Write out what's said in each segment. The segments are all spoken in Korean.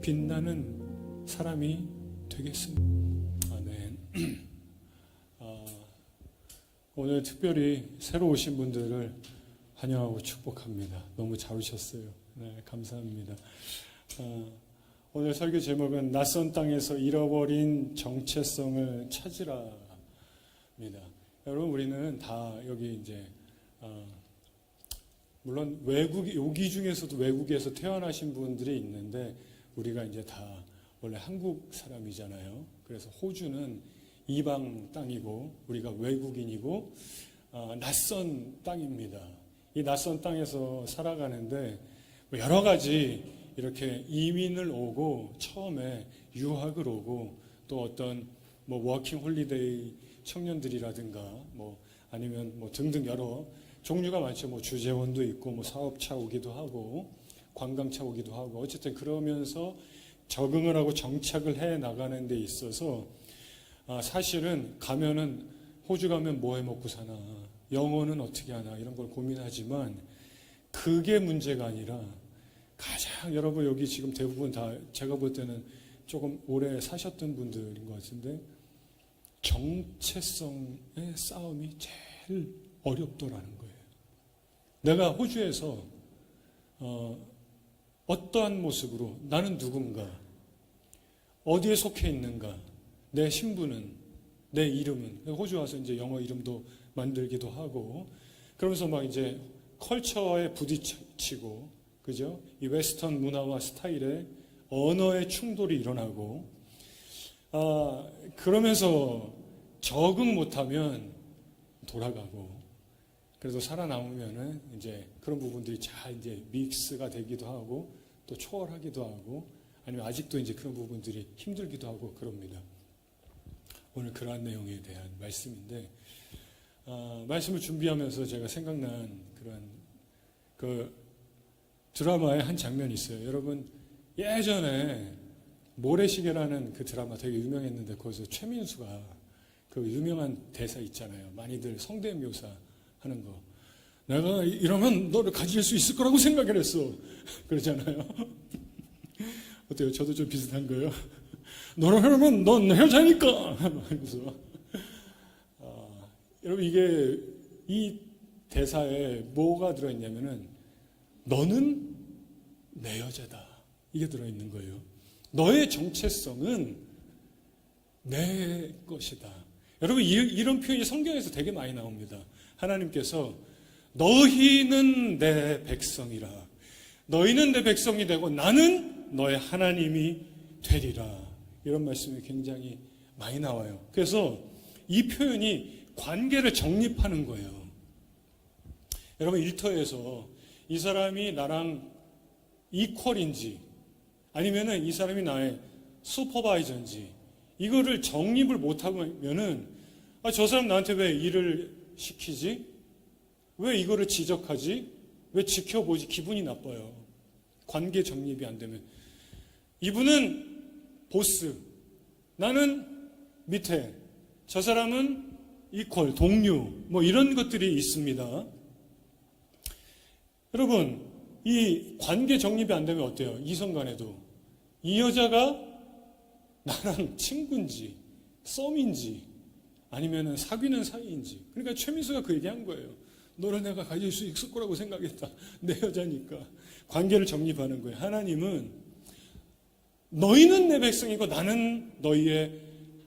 빛나는 사람이 되겠습니다. 아멘. 오늘 특별히 새로 오신 분들을 환영하고 축복합니다. 너무 잘 오셨어요. 네, 감사합니다. 오늘 설교 제목은 낯선 땅에서 잃어버린 정체성을 찾으라입니다. 여러분, 우리는 다 여기 이제 물론 여기 중에서도 외국에서 태어나신 분들이 있는데 우리가 이제 다 원래 한국 사람이잖아요. 그래서 호주는 이방 땅이고 우리가 외국인이고 낯선 땅입니다. 이 낯선 땅에서 살아가는데 여러 가지 이렇게 이민을 오고 처음에 유학을 오고 또 어떤 워킹 홀리데이 청년들이라든가 아니면 등등 여러 종류가 많죠. 주재원도 있고 사업차 오기도 하고 관광차 오기도 하고 어쨌든 그러면서 적응을 하고 정착을 해 나가는 데 있어서 사실은 가면은 호주 가면 뭐 해 먹고 사나, 영어는 어떻게 하나 이런 걸 고민하지만 그게 문제가 아니라 가장 여러분 여기 지금 대부분 다 제가 볼 때는 조금 오래 사셨던 분들인 것 같은데 정체성의 싸움이 제일 어렵더라는 거예요. 내가 호주에서 어떠한 모습으로 나는 누군가, 어디에 속해 있는가, 내 신분은, 내 이름은, 호주 와서 이제 영어 이름도 만들기도 하고, 그러면서 막 이제 컬처에 부딪히고, 그죠? 이 웨스턴 문화와 스타일의 언어의 충돌이 일어나고, 그러면서 적응 못하면 돌아가고, 그래도 살아남으면은 이제 그런 부분들이 잘 이제 믹스가 되기도 하고, 또 초월하기도 하고, 아니면 아직도 이제 그런 부분들이 힘들기도 하고 그럽니다. 오늘 그러한 내용에 대한 말씀인데, 말씀을 준비하면서 제가 생각난 그런 그 드라마의 한 장면이 있어요. 여러분, 예전에 모래시계라는 그 드라마 되게 유명했는데, 거기서 최민수가 그 유명한 대사 있잖아요. 많이들 성대묘사 하는 거. 내가 이러면 너를 가질 수 있을 거라고 생각을 했어. 그러잖아요. 어때요? 저도 좀 비슷한 거예요. 너를 하면 넌 여자니까. 그래서 여러분 이게 이 대사에 뭐가 들어있냐면은 너는 내 여자다. 이게 들어있는 거예요. 너의 정체성은 내 것이다. 여러분 이런 표현이 성경에서 되게 많이 나옵니다. 하나님께서 너희는 내 백성이라. 너희는 내 백성이 되고 나는 너의 하나님이 되리라. 이런 말씀이 굉장히 많이 나와요. 그래서 이 표현이 관계를 정립하는 거예요. 여러분 일터에서 이 사람이 나랑 이퀄인지 아니면은 이 사람이 나의 슈퍼바이저인지 이거를 정립을 못하면은 저 사람 나한테 왜 일을 시키지? 왜 이거를 지적하지? 왜 지켜보지? 기분이 나빠요. 관계 정립이 안 되면. 이분은 보스, 나는 밑에, 저 사람은 이퀄, 동료, 이런 것들이 있습니다. 여러분, 이 관계 정립이 안 되면 어때요? 이성 간에도. 이 여자가 나랑 친구인지, 썸인지, 아니면 사귀는 사이인지. 그러니까 최민수가 그 얘기한 거예요. 너를 내가 가질 수 있을 거라고 생각했다. 내 여자니까. 관계를 정립하는 거예요. 하나님은 너희는 내 백성이고 나는 너희의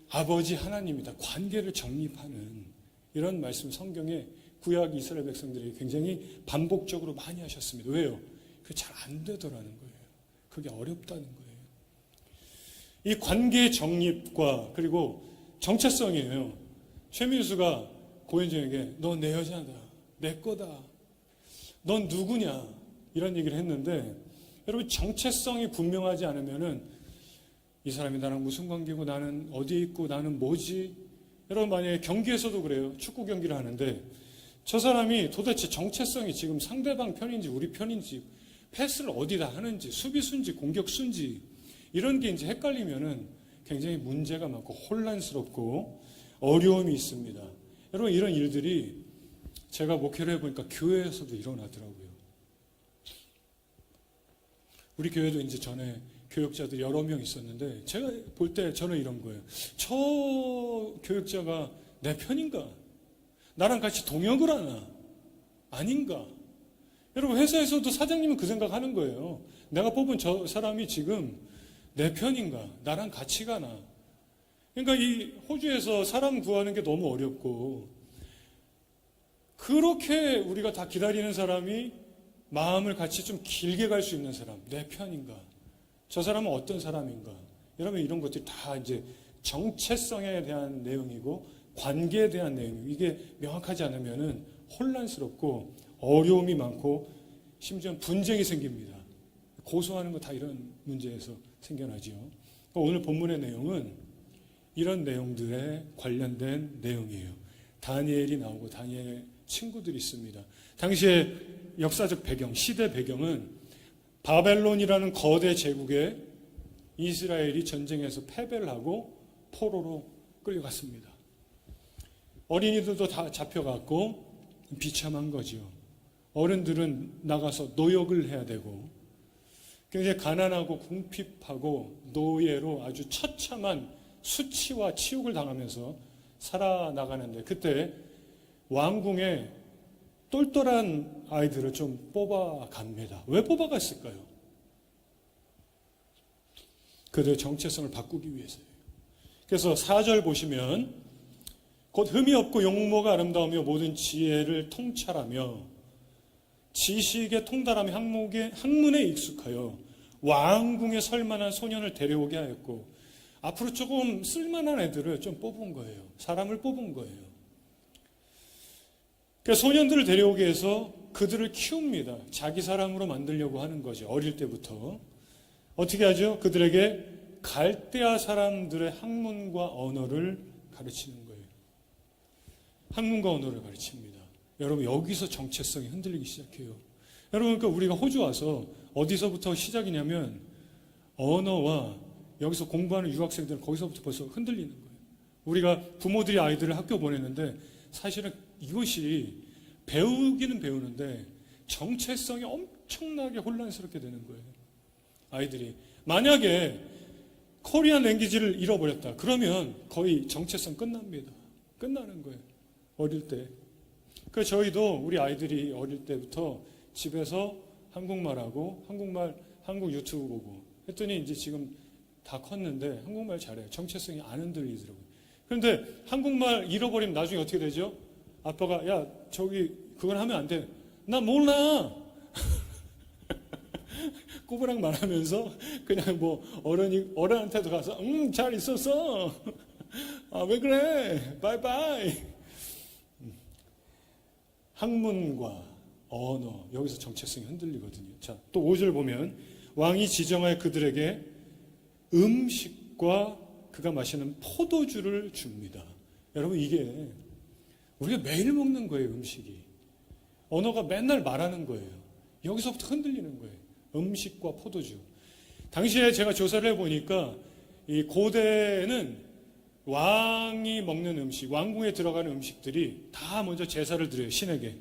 아버지 하나님이다. 관계를 정립하는 이런 말씀 성경에 구약 이스라엘 백성들이 굉장히 반복적으로 많이 하셨습니다. 왜요? 그게 잘 안 되더라는 거예요. 그게 어렵다는 거예요. 이 관계 정립과 그리고 정체성이에요. 최민수가 고현정에게 너 내 여자다. 내 거다. 넌 누구냐? 이런 얘기를 했는데 여러분 정체성이 분명하지 않으면은 이 사람이 나랑 무슨 관계고 나는 어디에 있고 나는 뭐지? 여러분 만약에 경기에서도 그래요. 축구 경기를 하는데 저 사람이 도대체 정체성이 지금 상대방 편인지 우리 편인지 패스를 어디다 하는지 수비수인지 공격수인지 이런 게 이제 헷갈리면은 굉장히 문제가 많고 혼란스럽고 어려움이 있습니다. 여러분 이런 일들이 제가 목회를 해보니까 교회에서도 일어나더라고요. 우리 교회도 이제 전에 교역자들이 여러 명 있었는데 제가 볼 때 저는 이런 거예요. 저 교역자가 내 편인가? 나랑 같이 동역을 하나? 아닌가? 여러분 회사에서도 사장님은 그 생각하는 거예요. 내가 뽑은 저 사람이 지금 내 편인가? 나랑 같이 가나? 그러니까 이 호주에서 사람 구하는 게 너무 어렵고 그렇게 우리가 다 기다리는 사람이 마음을 같이 좀 길게 갈 수 있는 사람, 내 편인가? 저 사람은 어떤 사람인가? 여러분 이런 것들이 다 이제 정체성에 대한 내용이고 관계에 대한 내용이고 이게 명확하지 않으면은 혼란스럽고 어려움이 많고 심지어 분쟁이 생깁니다. 고소하는 거 다 이런 문제에서 생겨나지요. 오늘 본문의 내용은 이런 내용들에 관련된 내용이에요. 다니엘이 나오고 다니엘의 친구들이 있습니다. 당시의 역사적 배경, 시대 배경은 바벨론이라는 거대 제국에 이스라엘이 전쟁에서 패배를 하고 포로로 끌려갔습니다. 어린이들도 다 잡혀갔고 비참한 거지요. 어른들은 나가서 노역을 해야 되고 굉장히 가난하고 궁핍하고 노예로 아주 처참한 수치와 치욕을 당하면서 살아나가는데 그때 왕궁에 똘똘한 아이들을 좀 뽑아갑니다. 왜 뽑아갔을까요? 그들의 정체성을 바꾸기 위해서예요. 그래서 4절 보시면 곧 흠이 없고 용모가 아름다우며 모든 지혜를 통찰하며 지식에 통달하며 학문에 익숙하여 왕궁에 설만한 소년을 데려오게 하였고 앞으로 조금 쓸만한 애들을 좀 뽑은 거예요. 사람을 뽑은 거예요. 그러니까 소년들을 데려오게 해서 그들을 키웁니다. 자기 사람으로 만들려고 하는 거죠. 어릴 때부터. 어떻게 하죠? 그들에게 갈대아 사람들의 학문과 언어를 가르치는 거예요. 학문과 언어를 가르칩니다. 여러분 여기서 정체성이 흔들리기 시작해요. 여러분 그러니까 우리가 호주 와서 어디서부터 시작이냐면 언어와 여기서 공부하는 유학생들은 거기서부터 벌써 흔들리는 거예요. 우리가 부모들이 아이들을 학교 보내는데 사실은 이것이 배우기는 배우는데 정체성이 엄청나게 혼란스럽게 되는 거예요. 아이들이 만약에 코리안 랭귀지를 잃어버렸다. 그러면 거의 정체성 끝납니다. 끝나는 거예요. 어릴 때. 그래서 저희도 우리 아이들이 어릴 때부터 집에서 한국말하고 한국 유튜브 보고 했더니 이제 지금 다 컸는데 한국말 잘해요. 정체성이 안 흔들리더라고요. 그런데 한국말 잃어버리면 나중에 어떻게 되죠? 아빠가 야 저기 그건 하면 안 돼. 나 몰라. 꼬부랑 말하면서 그냥 뭐 어른한테도 가서 잘 있었어. 아, 왜 그래? 바이바이. 학문과 언어 여기서 정체성이 흔들리거든요. 자, 또 5절 보면 왕이 지정하여 그들에게 음식과 그가 마시는 포도주를 줍니다. 여러분 이게 우리가 매일 먹는 거예요. 음식이. 언어가 맨날 말하는 거예요. 여기서부터 흔들리는 거예요. 음식과 포도주. 당시에 제가 조사를 해보니까 이 고대는 왕이 먹는 음식, 왕궁에 들어가는 음식들이 다 먼저 제사를 드려요. 신에게.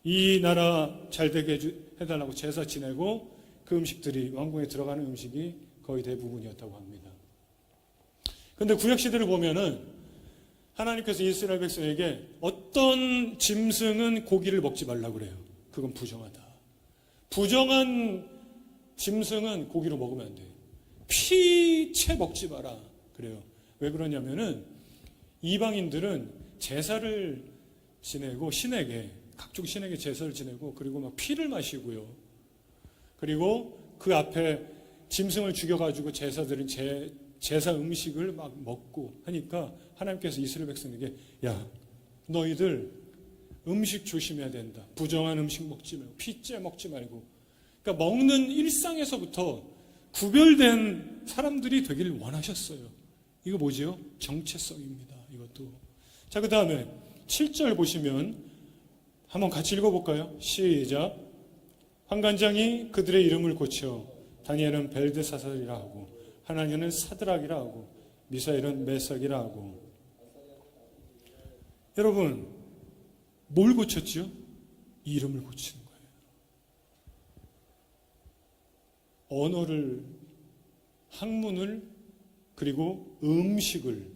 이 나라 잘 되게 해달라고 제사 지내고 그 음식들이 왕궁에 들어가는 음식이 거의 대부분이었다고 합니다. 그런데 구약시대를 보면은 하나님께서 이스라엘 백성에게 어떤 짐승은 고기를 먹지 말라고 그래요. 그건 부정하다. 부정한 짐승은 고기로 먹으면 안 돼요. 피채 먹지 마라. 그래요. 왜 그러냐면은 이방인들은 제사를 지내고 신에게 각종 신에게 제사를 지내고 그리고 막 피를 마시고요. 그리고 그 앞에 짐승을 죽여가지고 제사드린 제사 음식을 막 먹고 하니까 하나님께서 이스라엘 백성에게 야 너희들 음식 조심해야 된다. 부정한 음식 먹지 말고 피째 먹지 말고 그러니까 먹는 일상에서부터 구별된 사람들이 되기를 원하셨어요. 이거 뭐지요? 정체성입니다. 이것도. 자, 그 다음에 7절 보시면 한번 같이 읽어볼까요? 시작. 환관장이 그들의 이름을 고쳐 다니엘은 벨드사살이라 하고 하나냐는 사드락이라 하고 미사엘은 메삭이라 하고. 여러분 뭘 고쳤죠? 이름을 고치는 거예요. 언어를 학문을, 그리고 음식을,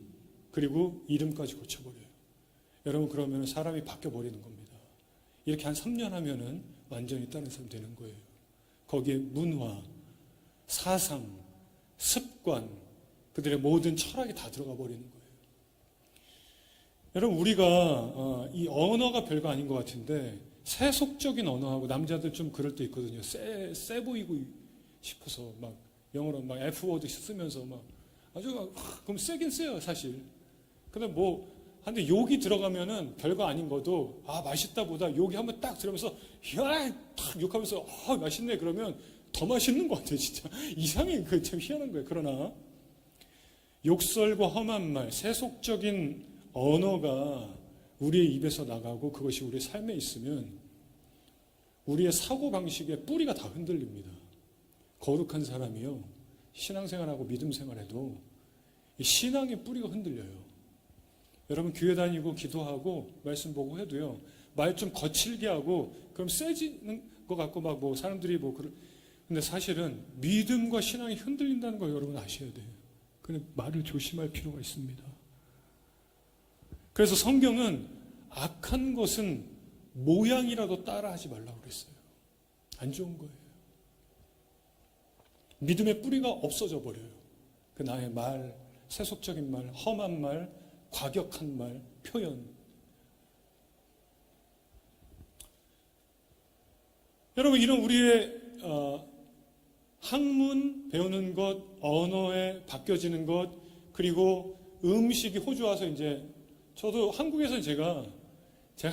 그리고 이름까지 고쳐버려요. 여러분, 그러면 사람이 바뀌어버리는 겁니다. 이렇게 한 3년 하면은 완전히 다른 사람 되는 거예요. 거기에 문화, 사상, 습관, 그들의 모든 철학이 다 들어가 버리는 거예요. 여러분, 우리가 이 언어가 별거 아닌 것 같은데 세속적인 언어하고, 남자들 좀 그럴 때 있거든요. 세 보이고 싶어서 막 영어로 막 F워드 쓰면서 막 아주 그럼 세긴 세요 사실. 근데 근데 욕이 들어가면은 별거 아닌 것도 맛있다 보다 욕이 한번 딱 들으면서 딱 욕하면서 맛있네 그러면 더 맛있는 것 같아요 진짜. 이상해. 그 참 희한한 거예요. 그러나 욕설과 험한 말, 세속적인 언어가 우리의 입에서 나가고 그것이 우리의 삶에 있으면 우리의 사고방식의 뿌리가 다 흔들립니다. 거룩한 사람이요, 신앙생활하고 믿음생활해도 신앙의 뿌리가 흔들려요. 여러분, 교회 다니고 기도하고 말씀 보고 해도요, 말 좀 거칠게 하고 그럼 세지는 것 같고 사람들이 근데 사실은 믿음과 신앙이 흔들린다는 거 여러분 아셔야 돼요. 근데 말을 조심할 필요가 있습니다. 그래서 성경은 악한 것은 모양이라도 따라하지 말라고 그랬어요. 안 좋은 거예요. 믿음의 뿌리가 없어져 버려요. 그 나의 말, 세속적인 말, 험한 말, 과격한 말, 표현. 여러분, 이런 우리의 학문 배우는 것, 언어에 바뀌어지는 것, 그리고 음식이 호주 와서 이제 저도 한국에서 제가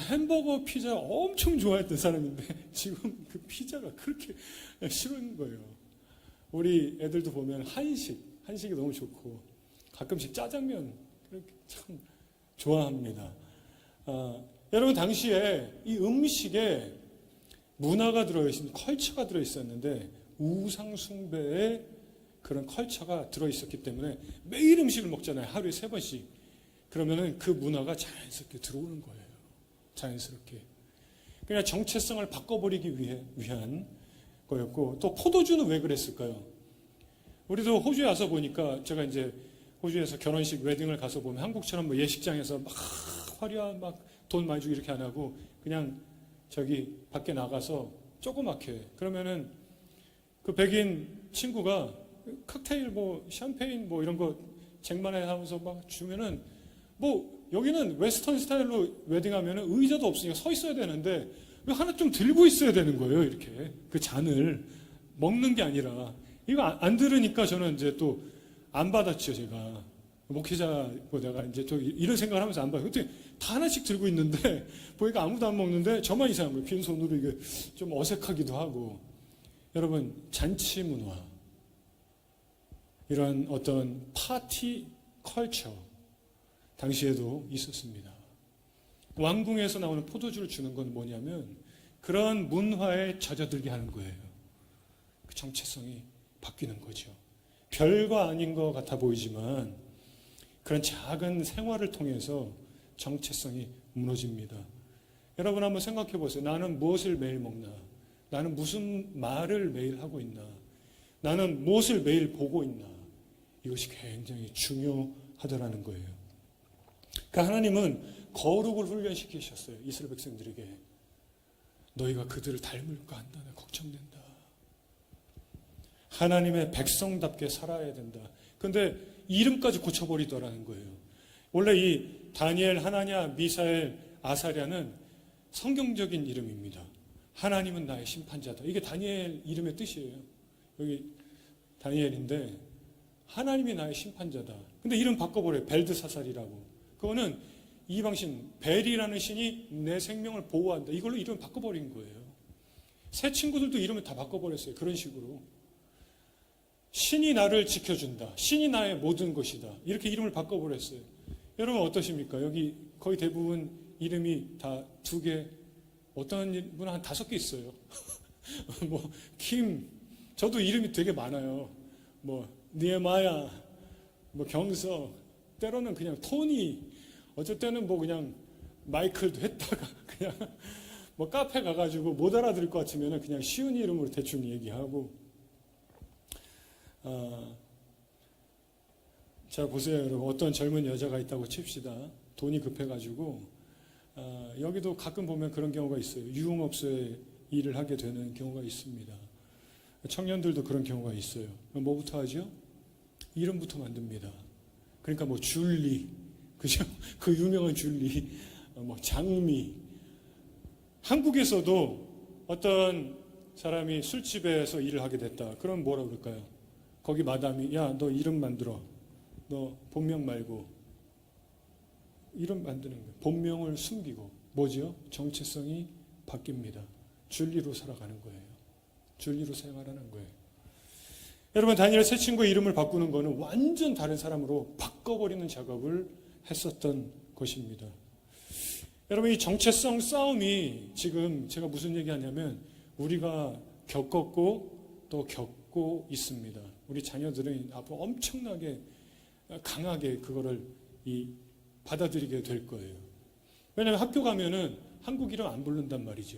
햄버거, 피자 엄청 좋아했던 사람인데 지금 그 피자가 그렇게 싫은 거예요. 우리 애들도 보면 한식이 너무 좋고 가끔씩 짜장면 참 좋아합니다. 여러분, 당시에 이 음식에 문화가 들어있는, 컬처가 들어있었는데 우상 숭배의 그런 컬처가 들어있었기 때문에 매일 음식을 먹잖아요. 하루에 3번씩. 그러면은 그 문화가 자연스럽게 들어오는 거예요. 자연스럽게. 그냥 정체성을 바꿔버리기 위한 거였고, 또 포도주는 왜 그랬을까요? 우리도 호주에 와서 보니까, 제가 이제 호주에서 결혼식 웨딩을 가서 보면 한국처럼 예식장에서 막 화려한 돈 많이 주고 이렇게 안 하고 그냥 저기 밖에 나가서 조그맣게, 그러면은 그 백인 친구가 칵테일 샴페인 이런 거 쟁반에 하면서 막 주면은 여기는 웨스턴 스타일로 웨딩하면은 의자도 없으니까 서 있어야 되는데 왜 하나 좀 들고 있어야 되는 거예요. 이렇게 그 잔을 먹는 게 아니라. 이거 안 들으니까 저는 이제 또 안 받았죠. 제가 목회자고 내가 이제 이런 생각을 하면서 안 받아요. 그때 다 하나씩 들고 있는데 보니까 아무도 안 먹는데 저만 이상한 거예요. 빈손으로. 이게 좀 어색하기도 하고. 여러분, 잔치 문화, 이런 어떤 파티 컬처 당시에도 있었습니다. 왕궁에서 나오는 포도주를 주는 건 뭐냐면 그런 문화에 젖어들게 하는 거예요. 그 정체성이 바뀌는 거죠. 별거 아닌 것 같아 보이지만 그런 작은 생활을 통해서 정체성이 무너집니다. 여러분, 한번 생각해 보세요. 나는 무엇을 매일 먹나? 나는 무슨 말을 매일 하고 있나? 나는 무엇을 매일 보고 있나? 이것이 굉장히 중요하다라는 거예요. 그러니까 하나님은 거룩을 훈련시키셨어요. 이스라엘 백성들에게. 너희가 그들을 닮을까 한다. 걱정된다. 하나님의 백성답게 살아야 된다. 그런데 이름까지 고쳐버리더라는 거예요. 원래 이 다니엘, 하나냐, 미사엘, 아사랴는 성경적인 이름입니다. 하나님은 나의 심판자다. 이게 다니엘 이름의 뜻이에요. 여기 다니엘인데 하나님이 나의 심판자다. 근데 이름 바꿔버려요. 벨드사살이라고. 그거는 이방신, 벨이라는 신이 내 생명을 보호한다. 이걸로 이름을 바꿔버린 거예요. 새 친구들도 이름을 다 바꿔버렸어요. 그런 식으로. 신이 나를 지켜준다. 신이 나의 모든 것이다. 이렇게 이름을 바꿔버렸어요. 여러분 어떠십니까? 여기 거의 대부분 이름이 다 2개, 어떤 분은 한 5개 있어요. 킴, 저도 이름이 되게 많아요. 니에마야, 경서, 때로는 그냥 토니, 어쩔 때는 그냥 마이클도 했다가 그냥 카페 가가지고 못 알아들을 것 같으면 그냥 쉬운 이름으로 대충 얘기하고. 자, 보세요, 여러분. 어떤 젊은 여자가 있다고 칩시다. 돈이 급해가지고, 여기도 가끔 보면 그런 경우가 있어요. 유흥업소에 일을 하게 되는 경우가 있습니다. 청년들도 그런 경우가 있어요. 뭐부터 하죠? 이름부터 만듭니다. 그러니까 뭐 줄리, 그죠? 그 유명한 줄리, 뭐 장미. 한국에서도 어떤 사람이 술집에서 일을 하게 됐다. 그럼 뭐라 그럴까요? 거기 마담이, 야, 너 이름 만들어. 너 본명 말고 이름 만드는 거예요. 본명을 숨기고 뭐지요? 정체성이 바뀝니다. 줄리로 살아가는 거예요. 줄리로 생활하는 거예요. 여러분, 다니엘 새 친구의 이름을 바꾸는 거는 완전 다른 사람으로 바꿔버리는 작업을 했었던 것입니다. 여러분, 이 정체성 싸움이 지금 제가 무슨 얘기하냐면 우리가 겪었고 또 겪고 있습니다. 우리 자녀들은 앞으로 엄청나게 강하게 그거를 받아들이게 될 거예요. 왜냐하면 학교 가면은 한국 이름 안 부른단 말이죠.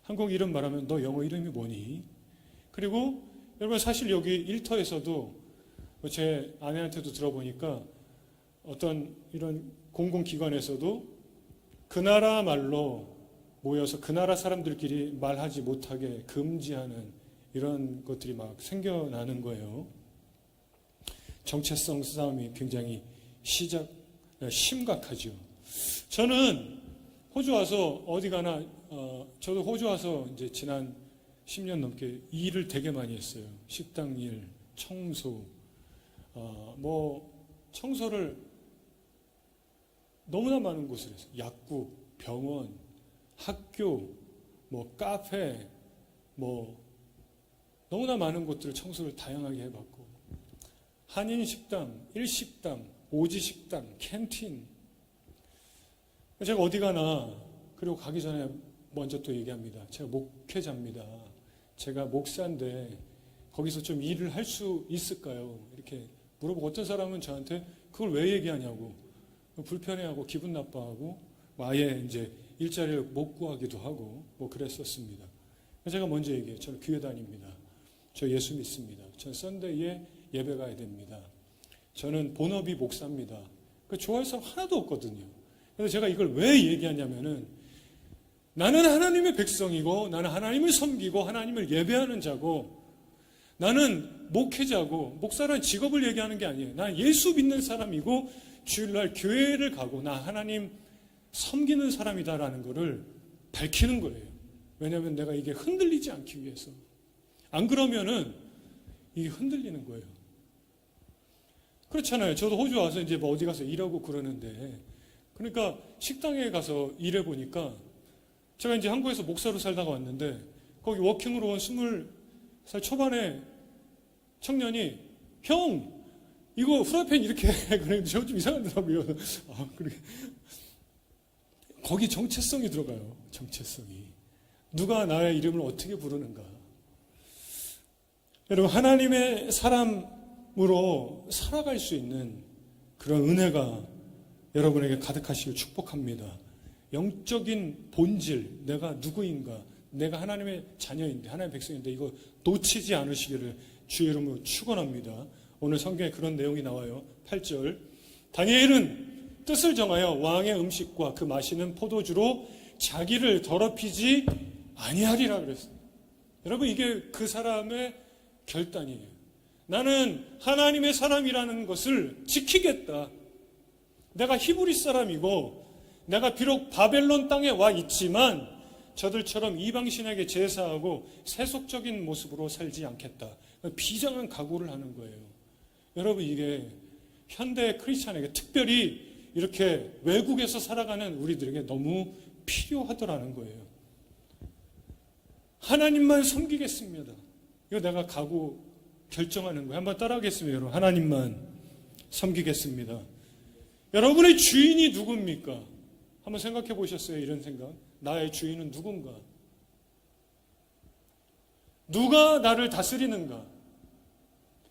한국 이름 말하면 너 영어 이름이 뭐니? 그리고 여러분, 사실 여기 일터에서도 제 아내한테도 들어보니까 어떤 이런 공공기관에서도 그 나라 말로 모여서 그 나라 사람들끼리 말하지 못하게 금지하는 이런 것들이 막 생겨나는 거예요. 정체성 싸움이 굉장히 심각하죠. 저는 호주 와서 어디 가나, 저도 호주 와서 이제 지난 10년 넘게 일을 되게 많이 했어요. 식당 일, 청소, 청소를 너무나 많은 곳을 했어요. 약국, 병원, 학교, 카페, 너무나 많은 곳들을 청소를 다양하게 해봤고, 한인식당, 일식당, 오지식당, 캔틴. 제가 어디 가나, 그리고 가기 전에 먼저 또 얘기합니다. 제가 목회자입니다. 제가 목사인데 거기서 좀 일을 할 수 있을까요? 이렇게 물어보고 어떤 사람은 저한테 그걸 왜 얘기하냐고 불편해하고 기분 나빠하고 아예 이제 일자리를 못 구하기도 하고 그랬었습니다. 제가 먼저 얘기해요. 저는 교회 다닙니다. 저 예수 믿습니다. 저는 썬데이에 예배 가야 됩니다. 저는 본업이 목사입니다. 좋아할 사람 하나도 없거든요. 그래서 제가 이걸 왜 얘기하냐면은 나는 하나님의 백성이고 나는 하나님을 섬기고 하나님을 예배하는 자고 나는 목회자고 목사라는 직업을 얘기하는 게 아니에요. 나는 예수 믿는 사람이고 주일날 교회를 가고 나 하나님 섬기는 사람이다라는 것을 밝히는 거예요. 왜냐하면 내가 이게 흔들리지 않기 위해서. 안 그러면은 이게 흔들리는 거예요. 그렇잖아요. 저도 호주 와서 이제 어디 가서 일하고 그러는데, 그러니까 식당에 가서 일해 보니까 제가 이제 한국에서 목사로 살다가 왔는데 거기 워킹으로 온 20살 초반의 청년이 형 이거 후라이팬 이렇게 해. 그랬는데 저 좀 이상하더라고요. 그래. 거기 정체성이 들어가요. 정체성이. 누가 나의 이름을 어떻게 부르는가. 여러분, 하나님의 사람으로 살아갈 수 있는 그런 은혜가 여러분에게 가득하시길 축복합니다. 영적인 본질, 내가 누구인가, 내가 하나님의 자녀인데, 하나님의 백성인데 이거 놓치지 않으시기를 주의 이름으로 축원합니다. 오늘 성경에 그런 내용이 나와요. 8절. 다니엘은 뜻을 정하여 왕의 음식과 그 마시는 포도주로 자기를 더럽히지 아니하리라 그랬어요. 여러분, 이게 그 사람의 결단이에요. 나는 하나님의 사람이라는 것을 지키겠다. 내가 히브리 사람이고 내가 비록 바벨론 땅에 와 있지만 저들처럼 이방신에게 제사하고 세속적인 모습으로 살지 않겠다. 비장한 각오를 하는 거예요. 여러분, 이게 현대 크리스찬에게 특별히 이렇게 외국에서 살아가는 우리들에게 너무 필요하더라는 거예요. 하나님만 섬기겠습니다. 이거 내가 각오 결정하는 거예요. 한번 따라하겠습니다. 여러분, 하나님만 섬기겠습니다. 여러분의 주인이 누굽니까? 한번 생각해 보셨어요? 이런 생각. 나의 주인은 누군가? 누가 나를 다스리는가?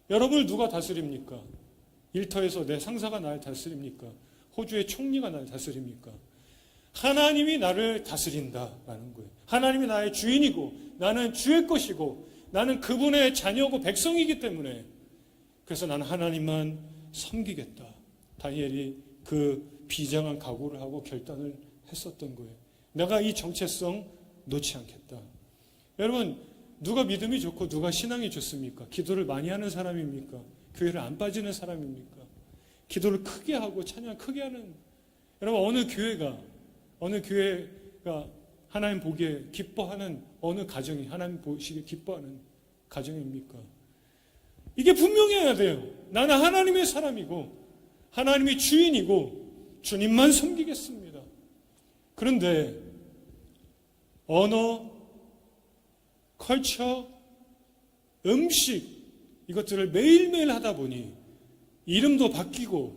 여러분을 누가 다스립니까? 일터에서 내 상사가 나를 다스립니까? 호주의 총리가 나를 다스립니까? 하나님이 나를 다스린다라는 거예요. 하나님이 나의 주인이고 나는 주의 것이고 나는 그분의 자녀고 백성이기 때문에, 그래서 나는 하나님만 섬기겠다. 다니엘이 그 비장한 각오를 하고 결단을 했었던 거예요. 내가 이 정체성 놓지 않겠다. 여러분, 누가 믿음이 좋고 누가 신앙이 좋습니까? 기도를 많이 하는 사람입니까? 교회를 안 빠지는 사람입니까? 기도를 크게 하고 찬양 크게 하는, 여러분, 어느 교회가 하나님 보기에 기뻐하는, 어느 가정이 하나님 보시기에 기뻐하는 가정입니까? 이게 분명해야 돼요. 나는 하나님의 사람이고 하나님이 주인이고 주님만 섬기겠습니다. 그런데 언어, 컬처, 음식, 이것들을 매일매일 하다 보니 이름도 바뀌고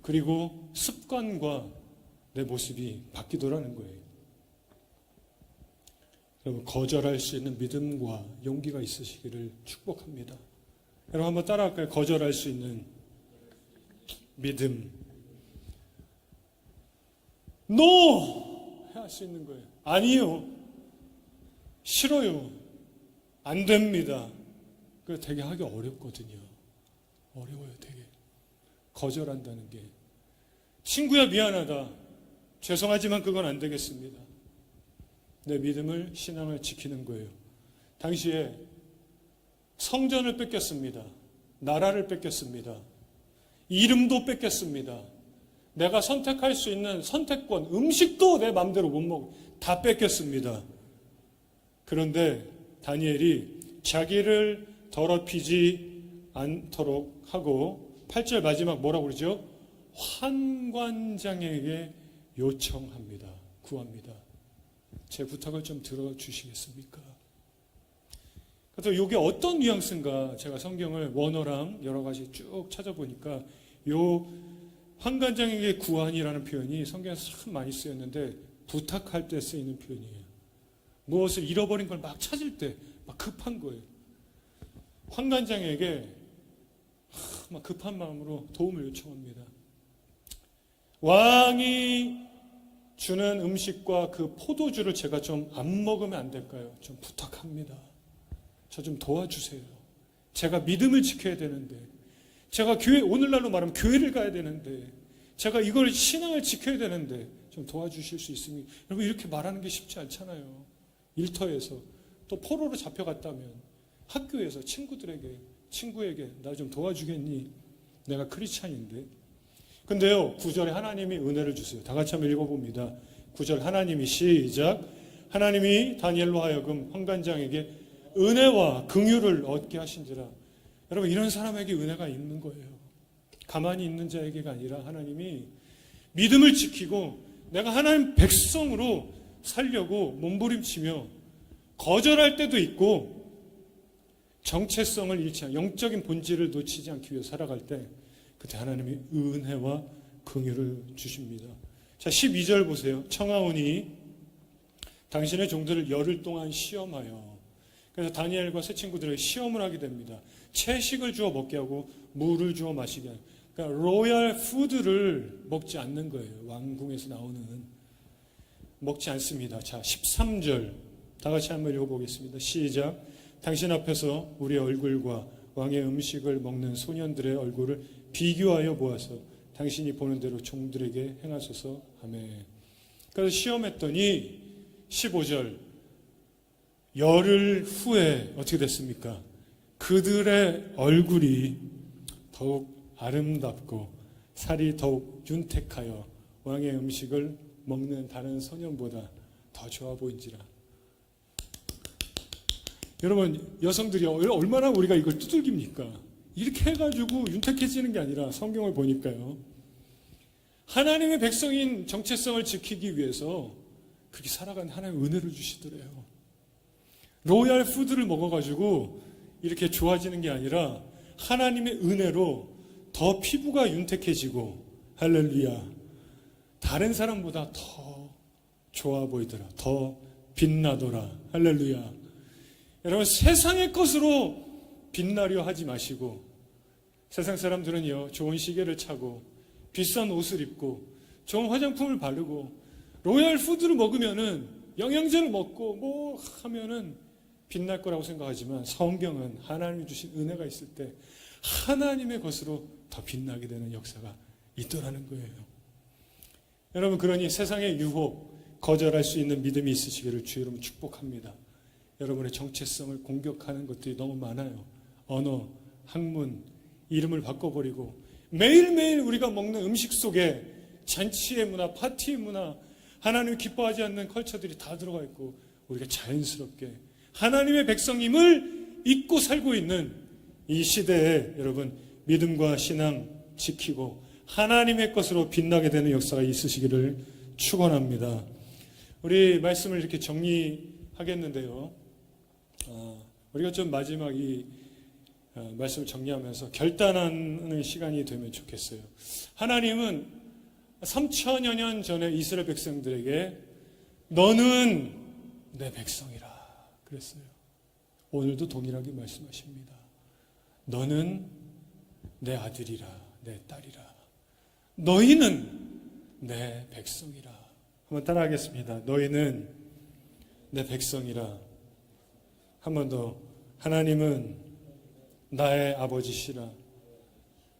그리고 습관과 내 모습이 바뀌더라는 거예요. 여러분, 거절할 수 있는 믿음과 용기가 있으시기를 축복합니다. 여러분, 한번 따라할까요? 거절할 수 있는 믿음. NO! 할 수 있는 거예요. 아니요. 싫어요. 안 됩니다. 그거 되게 하기 어렵거든요. 어려워요, 되게. 거절한다는 게. 친구야, 미안하다. 죄송하지만 그건 안 되겠습니다. 내 믿음을, 신앙을 지키는 거예요. 당시에 성전을 뺏겼습니다. 나라를 뺏겼습니다. 이름도 뺏겼습니다. 내가 선택할 수 있는 선택권, 음식도 내 마음대로 못 먹고 다 뺏겼습니다. 그런데 다니엘이 자기를 더럽히지 않도록 하고 8절 마지막 뭐라고 그러죠? 환관장에게 요청합니다. 구합니다. 제 부탁을 좀 들어주시겠습니까? 그래서 이게 어떤 뉘앙스인가 제가 성경을 원어랑 여러 가지 쭉 찾아보니까 요 환관장에게 구한이라는 표현이 성경에서 참 많이 쓰였는데 부탁할 때 쓰이는 표현이에요. 무엇을 잃어버린 걸 막 찾을 때 막 급한 거예요. 환관장에게 막 급한 마음으로 도움을 요청합니다. 왕이 주는 음식과 그 포도주를 제가 좀 안 먹으면 안 될까요? 좀 부탁합니다. 저 좀 도와주세요. 제가 믿음을 지켜야 되는데, 제가 교회, 오늘날로 말하면 교회를 가야 되는데, 제가 이걸 신앙을 지켜야 되는데 좀 도와주실 수 있습니까? 여러분, 이렇게 말하는 게 쉽지 않잖아요. 일터에서 또 포로로 잡혀갔다면 학교에서 친구에게 나 좀 도와주겠니? 내가 크리스찬인데. 근데요, 9절에 하나님이 은혜를 주세요. 다 같이 한번 읽어봅니다. 9절 하나님이 시작. 하나님이 다니엘로 하여금 환관장에게 은혜와 긍휼을 얻게 하신지라. 여러분, 이런 사람에게 은혜가 있는 거예요. 가만히 있는 자에게가 아니라 하나님이 믿음을 지키고 내가 하나님 백성으로 살려고 몸부림치며 거절할 때도 있고 정체성을 잃지 않고 영적인 본질을 놓치지 않기 위해 살아갈 때 그때 하나님이 은혜와 긍휼을 주십니다. 자, 12절 보세요. 청하오니 당신의 종들을 열흘 동안 시험하여. 그래서 다니엘과 세 친구들에게 시험을 하게 됩니다. 채식을 주어 먹게 하고 물을 주어 마시게 하고. 그러니까 로얄 푸드를 먹지 않는 거예요. 왕궁에서 나오는. 먹지 않습니다. 자, 13절 다 같이 한번 읽어보겠습니다. 시작. 당신 앞에서 우리의 얼굴과 왕의 음식을 먹는 소년들의 얼굴을 비교하여 보아서 당신이 보는 대로 종들에게 행하소서. 아멘. 그래서 시험했더니 15절 열흘 후에 어떻게 됐습니까? 그들의 얼굴이 더욱 아름답고 살이 더욱 윤택하여 왕의 음식을 먹는 다른 소년보다 더 좋아 보인지라. 여러분, 여성들이 얼마나 우리가 이걸 두들깁니까? 이렇게 해가지고 윤택해지는 게 아니라 성경을 보니까요, 하나님의 백성인 정체성을 지키기 위해서 그렇게 살아간 하나님의 은혜를 주시더래요. 로얄 푸드를 먹어가지고 이렇게 좋아지는 게 아니라 하나님의 은혜로 더 피부가 윤택해지고, 할렐루야, 다른 사람보다 더 좋아 보이더라. 더 빛나더라. 할렐루야. 여러분, 세상의 것으로 빛나려 하지 마시고, 세상 사람들은요, 좋은 시계를 차고 비싼 옷을 입고 좋은 화장품을 바르고 로얄 푸드를 먹으면은, 영양제를 먹고 뭐 하면은 빛날 거라고 생각하지만 성경은 하나님이 주신 은혜가 있을 때 하나님의 것으로 더 빛나게 되는 역사가 있더라는 거예요. 여러분, 그러니 세상의 유혹 거절할 수 있는 믿음이 있으시기를 주 이름 축복합니다. 여러분의 정체성을 공격하는 것들이 너무 많아요. 언어, 학문, 이름을 바꿔버리고 매일매일 우리가 먹는 음식 속에 잔치의 문화, 파티의 문화, 하나님이 기뻐하지 않는 컬처들이 다 들어가 있고 우리가 자연스럽게 하나님의 백성임을 잊고 살고 있는 이 시대에 여러분 믿음과 신앙 지키고 하나님의 것으로 빛나게 되는 역사가 있으시기를 축원합니다. 우리 말씀을 이렇게 정리하겠는데요. 우리가 좀 마지막 이 말씀을 정리하면서 결단하는 시간이 되면 좋겠어요. 하나님은 3000여 년 전에 이스라엘 백성들에게 너는 내 백성이라 그랬어요. 오늘도 동일하게 말씀하십니다. 너는 내 아들이라 내 딸이라 너희는 내 백성이라. 한번 따라하겠습니다. 너희는 내 백성이라. 한 번 더. 하나님은 나의 아버지시라.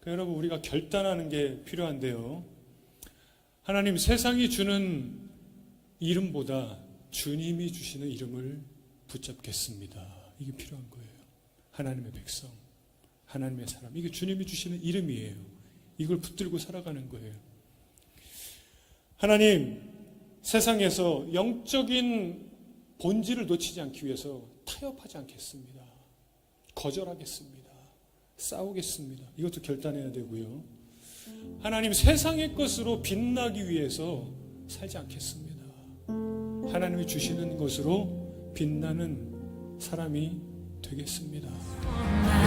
여러분, 우리가 결단하는 게 필요한데요. 하나님, 세상이 주는 이름보다 주님이 주시는 이름을 붙잡겠습니다. 이게 필요한 거예요. 하나님의 백성, 하나님의 사람. 이게 주님이 주시는 이름이에요. 이걸 붙들고 살아가는 거예요. 하나님, 세상에서 영적인 본질을 놓치지 않기 위해서 타협하지 않겠습니다. 거절하겠습니다. 싸우겠습니다. 이것도 결단해야 되고요. 하나님, 세상의 것으로 빛나기 위해서 살지 않겠습니다. 하나님이 주시는 것으로 빛나는 사람이 되겠습니다.